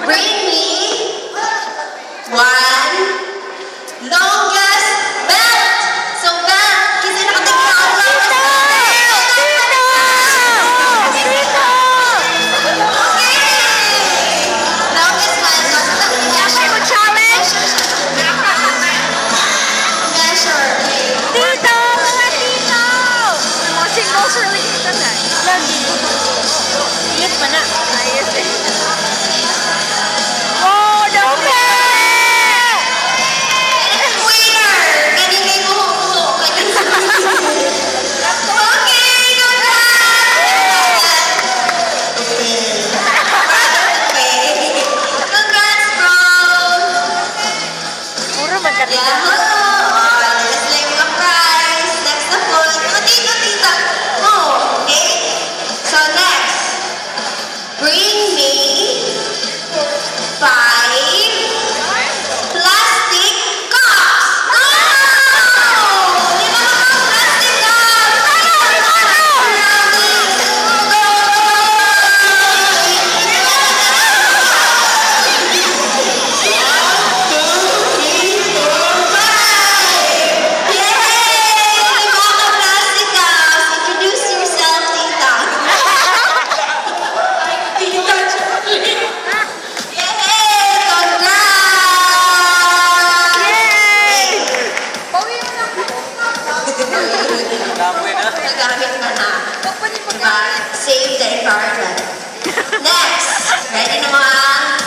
Bring me one longest belt. So belt, kasi nakatingin ako lang. Bring me 5 plastic cups. Go! Lima plastic cups. Introduce yourself, tita. Save the environment. Next, ready naman?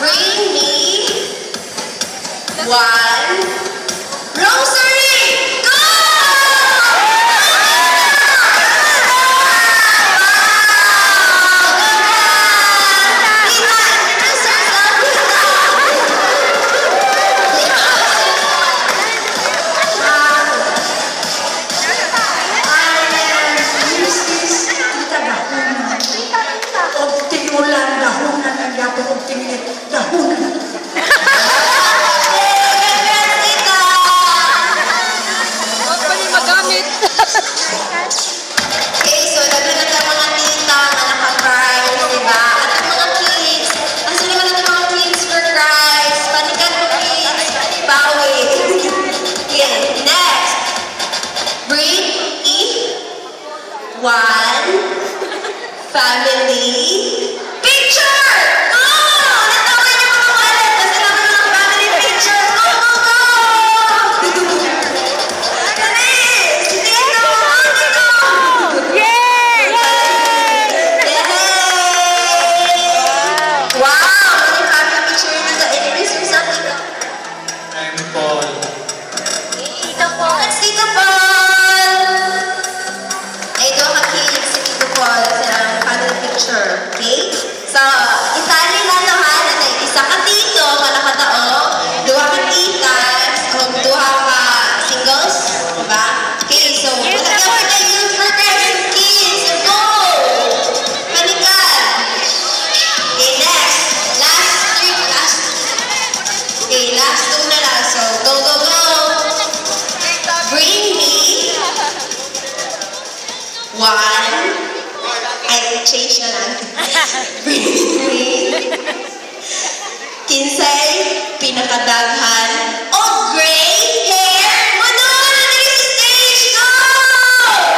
Bring me one rosary. Go! Okay, so naghanap ng mga tita na naka-prize, diba? At ang mga kids, ang sino naman ang mga kids for prize? Panikan mo kids, bawi. Okay, next. Bring me one family picture! Go! Natawin niyo mga wallet kasi naman ng family picture. Go, go, go! Tito Paul! Ito ka kids, si Tito Paul sa family picture, okay? So, itali na ito ha, isa ka tito, malakatao, duha ka titas, o duha ka singles, diba? Okay, so, malagyan mo na yung for Christmas kids, so go! Panikan! Okay, next. Okay, last 2 na lang, so go, go, go! Bring me one. I change na lang. Bring me 15 pinakadaghan o gray hair. Manolo na rin sa stage. Go!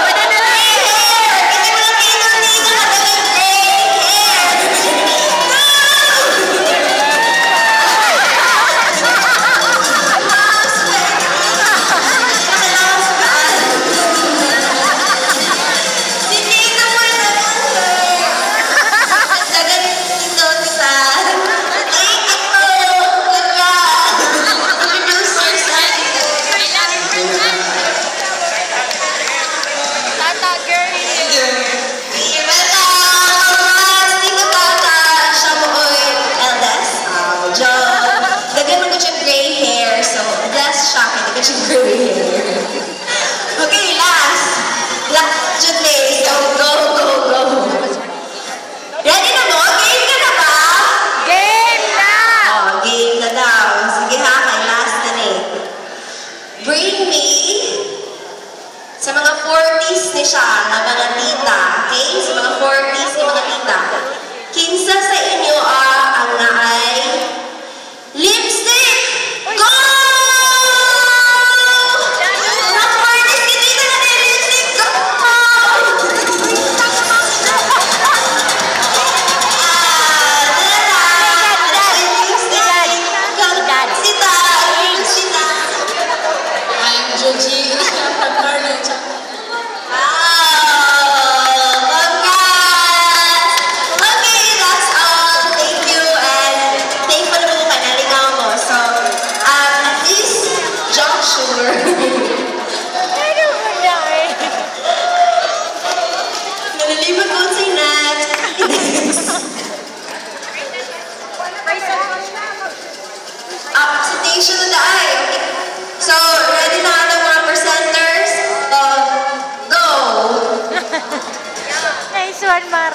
Gray hair. Kasi walang pinong-pinong nakadalang gray hair. Okay, last Tuesday. So, go, go, go. Ready na mo? Game ka na ba? Game na! Oh, game na daw. Sige ha, kay last na eh. Bring me sa mga 40s ni siya, na mga tita. Okay? Sa mga 40s ni mga tita. Kinsa sa inyo ang Foundation of the eye. Okay. So, ready na ang mga presenters? Go! Nice one, Mare.